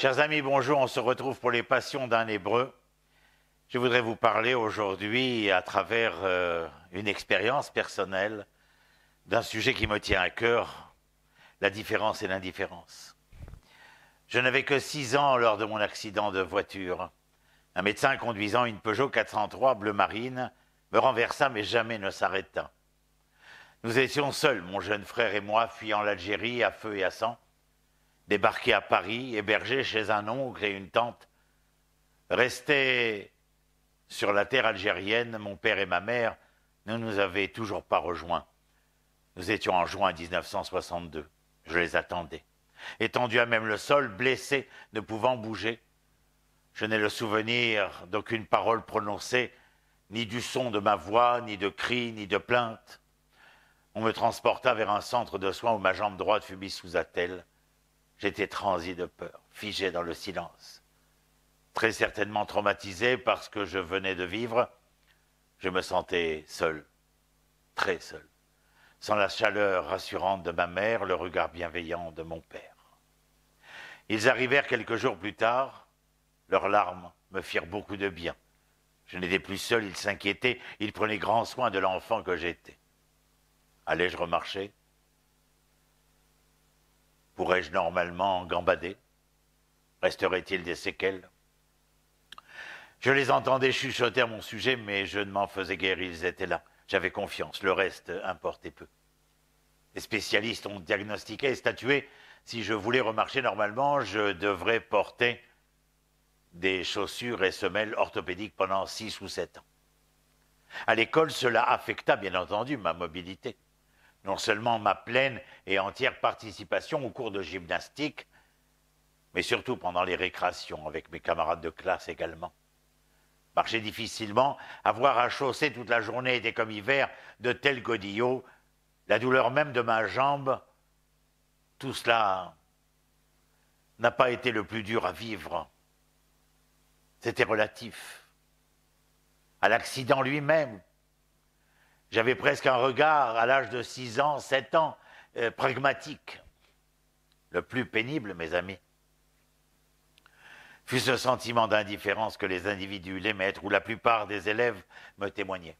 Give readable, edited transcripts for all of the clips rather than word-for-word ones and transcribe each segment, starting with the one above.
Chers amis, bonjour, on se retrouve pour les passions d'un Hébreu. Je voudrais vous parler aujourd'hui à travers une expérience personnelle d'un sujet qui me tient à cœur, la différence et l'indifférence. Je n'avais que 6 ans lors de mon accident de voiture. Un médecin conduisant une Peugeot 403 bleu marine me renversa mais jamais ne s'arrêta. Nous étions seuls, mon jeune frère et moi, fuyant l'Algérie à feu et à sang, débarqués à Paris, hébergés chez un oncle et une tante. Restés sur la terre algérienne, mon père et ma mère ne nous avaient toujours pas rejoints. Nous étions en juin 1962. Je les attendais. Étendus à même le sol, blessés, ne pouvant bouger. Je n'ai le souvenir d'aucune parole prononcée, ni du son de ma voix, ni de cris, ni de plaintes. On me transporta vers un centre de soins où ma jambe droite fut mise sous attelle. J'étais transi de peur, figé dans le silence. Très certainement traumatisé parce que je venais de vivre, je me sentais seul, très seul, sans la chaleur rassurante de ma mère, le regard bienveillant de mon père. Ils arrivèrent quelques jours plus tard, leurs larmes me firent beaucoup de bien. Je n'étais plus seul, ils s'inquiétaient, ils prenaient grand soin de l'enfant que j'étais. Allais-je remarcher ? Pourrais-je normalement gambader ? Resterait-il des séquelles ? Je les entendais chuchoter à mon sujet, mais je ne m'en faisais guère, ils étaient là. J'avais confiance, le reste importait peu. Les spécialistes ont diagnostiqué et statué, si je voulais remarcher normalement, je devrais porter des chaussures et semelles orthopédiques pendant 6 ou 7 ans. À l'école, cela affecta bien entendu ma mobilité. Non seulement ma pleine et entière participation aux cours de gymnastique, mais surtout pendant les récréations avec mes camarades de classe également. Marcher difficilement, avoir à chausser toute la journée été comme hiver, de tels godillots, la douleur même de ma jambe, tout cela n'a pas été le plus dur à vivre. C'était relatif. À l'accident lui-même, j'avais presque un regard, à l'âge de 6 ans, 7 ans, pragmatique. Le plus pénible, mes amis, fut ce sentiment d'indifférence que les individus, les maîtres ou la plupart des élèves me témoignaient.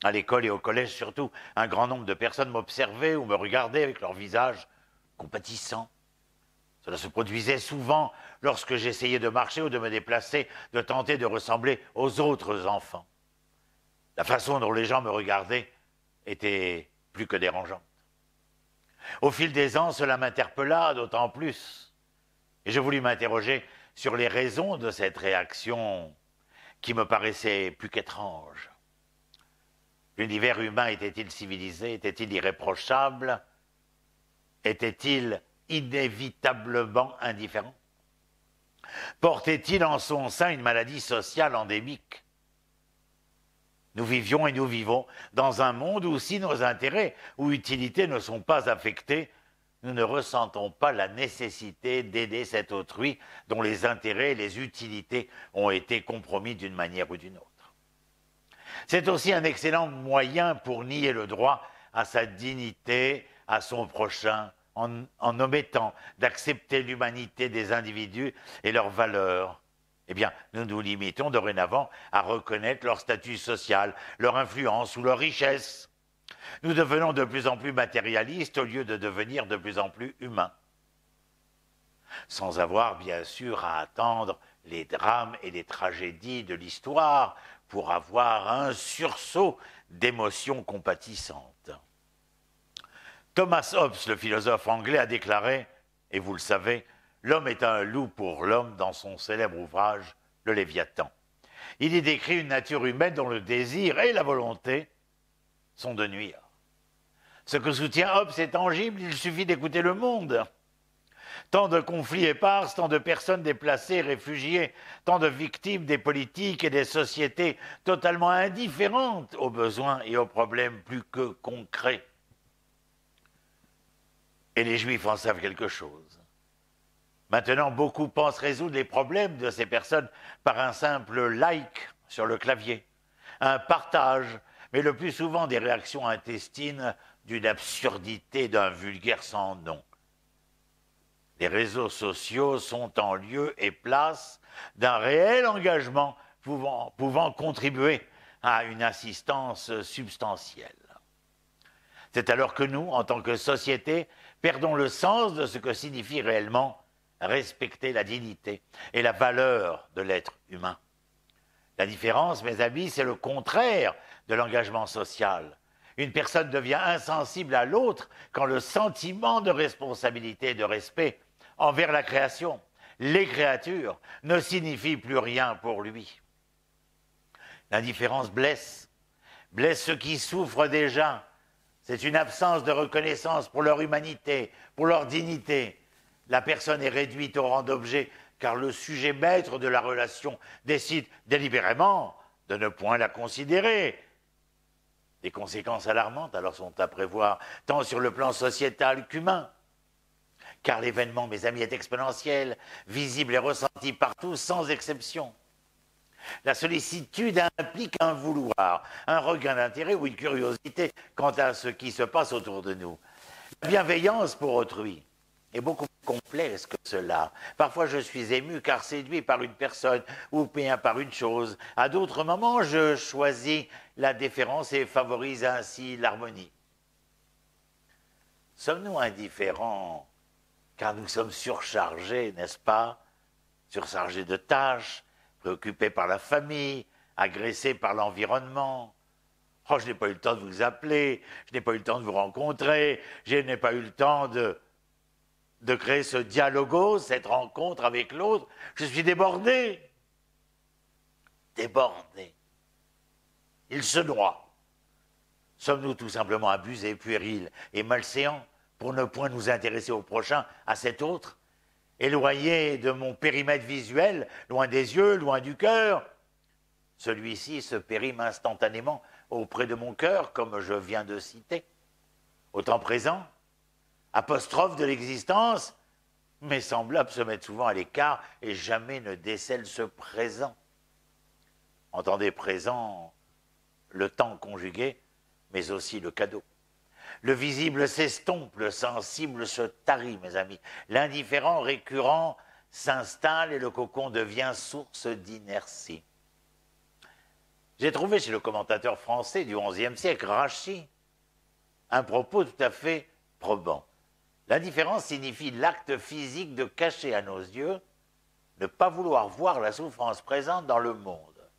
À l'école et au collège surtout, un grand nombre de personnes m'observaient ou me regardaient avec leur visage compatissant. Cela se produisait souvent lorsque j'essayais de marcher ou de me déplacer, de tenter de ressembler aux autres enfants. La façon dont les gens me regardaient était plus que dérangeante. Au fil des ans, cela m'interpella d'autant plus. Et je voulus m'interroger sur les raisons de cette réaction qui me paraissait plus qu'étrange. L'univers humain était-il civilisé? Était-il irréprochable? Était-il inévitablement indifférent? Portait-il en son sein une maladie sociale endémique? Nous vivions et nous vivons dans un monde où si nos intérêts ou utilités ne sont pas affectés, nous ne ressentons pas la nécessité d'aider cet autrui dont les intérêts et les utilités ont été compromis d'une manière ou d'une autre. C'est aussi un excellent moyen pour nier le droit à sa dignité, à son prochain, en omettant d'accepter l'humanité des individus et leurs valeurs. Eh bien, nous nous limitons dorénavant à reconnaître leur statut social, leur influence ou leur richesse. Nous devenons de plus en plus matérialistes au lieu de devenir de plus en plus humains. Sans avoir, bien sûr, à attendre les drames et les tragédies de l'histoire pour avoir un sursaut d'émotions compatissantes. Thomas Hobbes, le philosophe anglais, a déclaré, et vous le savez, l'homme est un loup pour l'homme dans son célèbre ouvrage « Le Léviathan ». Il y décrit une nature humaine dont le désir et la volonté sont de nuire. Ce que soutient Hobbes est tangible, il suffit d'écouter le monde. Tant de conflits épars, tant de personnes déplacées, réfugiées, tant de victimes des politiques et des sociétés totalement indifférentes aux besoins et aux problèmes plus que concrets. Et les Juifs en savent quelque chose. Maintenant, beaucoup pensent résoudre les problèmes de ces personnes par un simple like sur le clavier, un partage, mais le plus souvent des réactions intestines d'une absurdité, d'un vulgaire sans nom. Les réseaux sociaux sont en lieu et place d'un réel engagement pouvant contribuer à une assistance substantielle. C'est alors que nous, en tant que société, perdons le sens de ce que signifie réellement respecter la dignité et la valeur de l'être humain. La différence, mes amis, c'est le contraire de l'engagement social. Une personne devient insensible à l'autre quand le sentiment de responsabilité et de respect envers la création, les créatures, ne signifie plus rien pour lui. L'indifférence blesse ceux qui souffrent déjà. C'est une absence de reconnaissance pour leur humanité, pour leur dignité. La personne est réduite au rang d'objet car le sujet maître de la relation décide délibérément de ne point la considérer. Des conséquences alarmantes alors sont à prévoir, tant sur le plan sociétal qu'humain. Car l'événement, mes amis, est exponentiel, visible et ressenti partout, sans exception. La sollicitude implique un vouloir, un regain d'intérêt ou une curiosité quant à ce qui se passe autour de nous. La bienveillance pour autrui est beaucoup plus complexe que cela. Parfois, je suis ému car séduit par une personne ou bien par une chose. À d'autres moments, je choisis la déférence et favorise ainsi l'harmonie. Sommes-nous indifférents car nous sommes surchargés, n'est-ce pas? Surchargés de tâches, préoccupés par la famille, agressés par l'environnement. Oh, je n'ai pas eu le temps de vous appeler, je n'ai pas eu le temps de vous rencontrer, je n'ai pas eu le temps de créer ce dialogo, cette rencontre avec l'autre. Je suis débordé. Débordé. Il se noie. Sommes-nous tout simplement abusés, puérils et malséants pour ne point nous intéresser au prochain, à cet autre, éloigné de mon périmètre visuel, loin des yeux, loin du cœur? Celui-ci se périme instantanément auprès de mon cœur, comme je viens de citer. Au temps présent, apostrophe de l'existence, mes semblables se mettent souvent à l'écart et jamais ne décèlent ce présent. Entendez présent, le temps conjugué, mais aussi le cadeau. Le visible s'estompe, le sensible se tarit, mes amis. L'indifférent récurrent s'installe et le cocon devient source d'inertie. J'ai trouvé chez le commentateur français du XIe siècle, Rachy, un propos tout à fait probant. L'indifférence signifie l'acte physique de cacher à nos yeux, ne pas vouloir voir la souffrance présente dans le monde.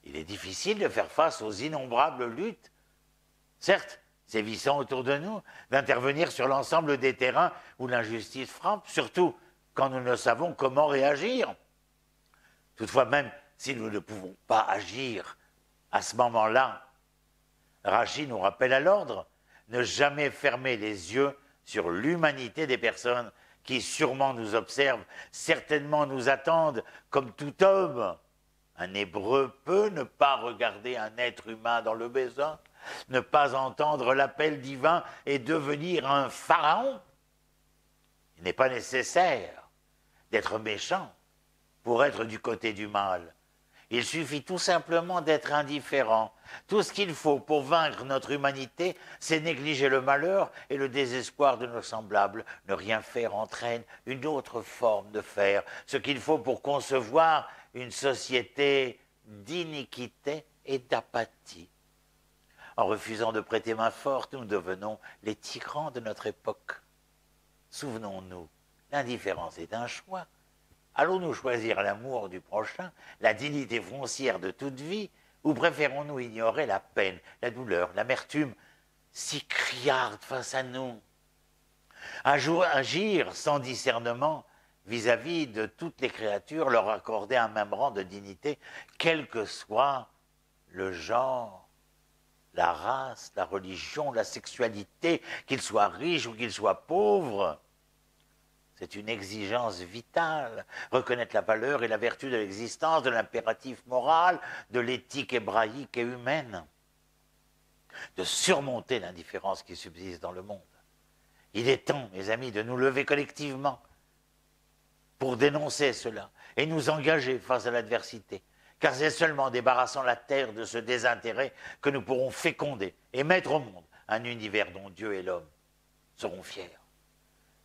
Il est difficile de faire face aux innombrables luttes, certes, sévissant autour de nous, d'intervenir sur l'ensemble des terrains où l'injustice frappe, surtout quand nous ne savons comment réagir. Toutefois, même si nous ne pouvons pas agir à ce moment-là, Rachy nous rappelle à l'ordre, ne jamais fermer les yeux sur l'humanité des personnes qui sûrement nous observent, certainement nous attendent comme tout homme. Un Hébreu peut ne pas regarder un être humain dans le besoin, ne pas entendre l'appel divin et devenir un pharaon. Il n'est pas nécessaire d'être méchant pour être du côté du mal. Il suffit tout simplement d'être indifférent. Tout ce qu'il faut pour vaincre notre humanité, c'est négliger le malheur et le désespoir de nos semblables. Ne rien faire entraîne une autre forme de faire. Ce qu'il faut pour concevoir une société d'iniquité et d'apathie. En refusant de prêter main forte, nous devenons les tyrans de notre époque. Souvenons-nous, l'indifférence est un choix. Allons-nous choisir l'amour du prochain, la dignité foncière de toute vie, ou préférons-nous ignorer la peine, la douleur, l'amertume, si criarde face à nous? Agir sans discernement vis-à-vis de toutes les créatures, leur accorder un même rang de dignité, quel que soit le genre, la race, la religion, la sexualité, qu'ils soient riches ou qu'ils soient pauvres. C'est une exigence vitale, reconnaître la valeur et la vertu de l'existence, de l'impératif moral, de l'éthique hébraïque et humaine, de surmonter l'indifférence qui subsiste dans le monde. Il est temps, mes amis, de nous lever collectivement pour dénoncer cela et nous engager face à l'adversité, car c'est seulement en débarrassant la terre de ce désintérêt que nous pourrons féconder et mettre au monde un univers dont Dieu et l'homme seront fiers.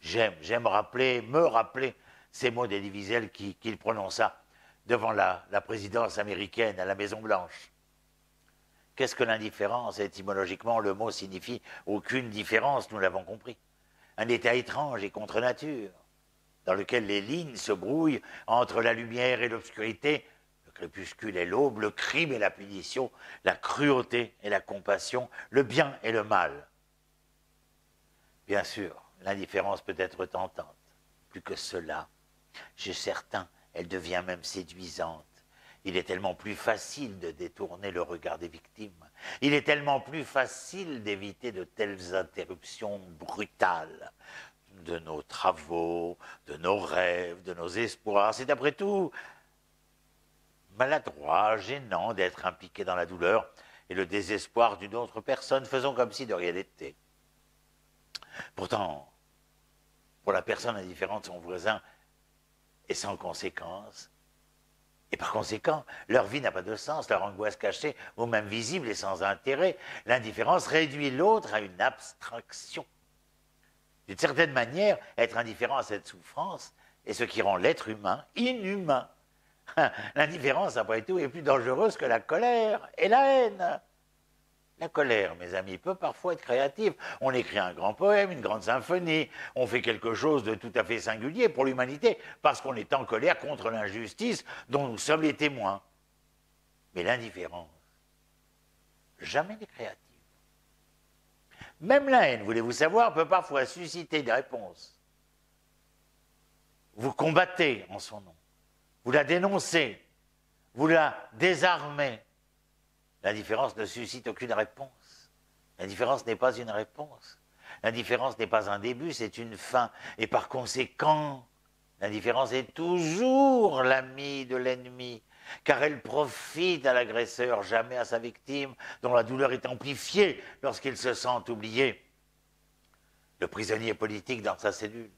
J'aime me rappeler ces mots d'Elie Wiesel qu'il prononça devant la présidence américaine à la Maison-Blanche. Qu'est-ce que l'indifférence? Étymologiquement, le mot signifie aucune différence, nous l'avons compris. Un état étrange et contre nature, dans lequel les lignes se brouillent entre la lumière et l'obscurité, le crépuscule et l'aube, le crime et la punition, la cruauté et la compassion, le bien et le mal. Bien sûr, l'indifférence peut être tentante. Plus que cela, chez certains, elle devient même séduisante. Il est tellement plus facile de détourner le regard des victimes. Il est tellement plus facile d'éviter de telles interruptions brutales de nos travaux, de nos rêves, de nos espoirs. C'est après tout maladroit, gênant d'être impliqué dans la douleur et le désespoir d'une autre personne, faisant comme si de rien n'était. Pourtant, pour la personne indifférente, son voisin est sans conséquence. Et par conséquent, leur vie n'a pas de sens, leur angoisse cachée, ou même visible et sans intérêt. L'indifférence réduit l'autre à une abstraction. D'une certaine manière, être indifférent à cette souffrance est ce qui rend l'être humain inhumain. L'indifférence, après tout, est plus dangereuse que la colère et la haine. La colère, mes amis, peut parfois être créative. On écrit un grand poème, une grande symphonie, on fait quelque chose de tout à fait singulier pour l'humanité, parce qu'on est en colère contre l'injustice dont nous sommes les témoins. Mais l'indifférence, jamais n'est créative. Même la haine, voulez-vous savoir, peut parfois susciter des réponses. Vous combattez en son nom, vous la dénoncez, vous la désarmez. L'indifférence ne suscite aucune réponse. L'indifférence n'est pas une réponse. L'indifférence n'est pas un début, c'est une fin. Et par conséquent, l'indifférence est toujours l'ami de l'ennemi, car elle profite à l'agresseur, jamais à sa victime, dont la douleur est amplifiée lorsqu'il se sent oublié. Le prisonnier politique dans sa cellule,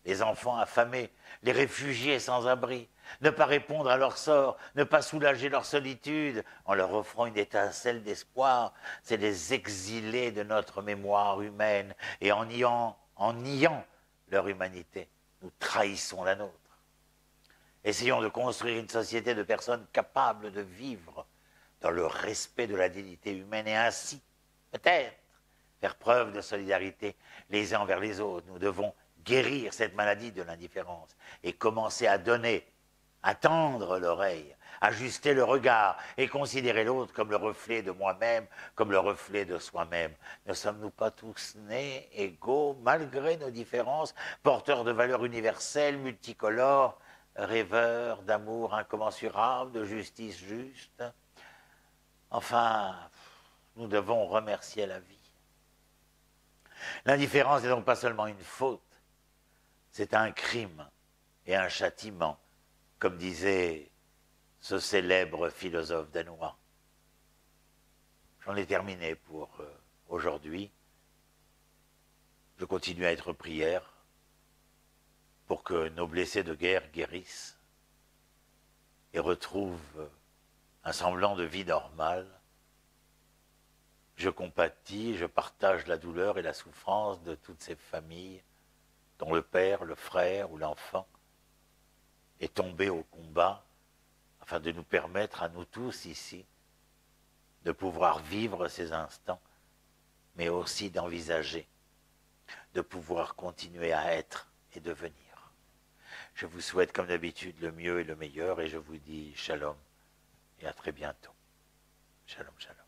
les enfants affamés, les réfugiés sans abri, ne pas répondre à leur sort, ne pas soulager leur solitude en leur offrant une étincelle d'espoir, c'est les exilés de notre mémoire humaine, et en niant leur humanité, nous trahissons la nôtre. Essayons de construire une société de personnes capables de vivre dans le respect de la dignité humaine et ainsi, peut-être, faire preuve de solidarité les uns envers les autres. Nous devons guérir cette maladie de l'indifférence et commencer à donner, à tendre l'oreille, ajuster le regard et considérer l'autre comme le reflet de moi-même, comme le reflet de soi-même. Ne sommes-nous pas tous nés égaux, malgré nos différences, porteurs de valeurs universelles, multicolores, rêveurs d'amour incommensurable, de justice juste? Enfin, nous devons remercier la vie. L'indifférence n'est donc pas seulement une faute, c'est un crime et un châtiment, comme disait ce célèbre philosophe danois. J'en ai terminé pour aujourd'hui. Je continue à être prière pour que nos blessés de guerre guérissent et retrouvent un semblant de vie normale. Je compatis, je partage la douleur et la souffrance de toutes ces familles dont le père, le frère ou l'enfant est tombé au combat afin de nous permettre à nous tous ici de pouvoir vivre ces instants, mais aussi d'envisager, de pouvoir continuer à être et devenir. Je vous souhaite comme d'habitude le mieux et le meilleur et je vous dis shalom et à très bientôt. Shalom, shalom.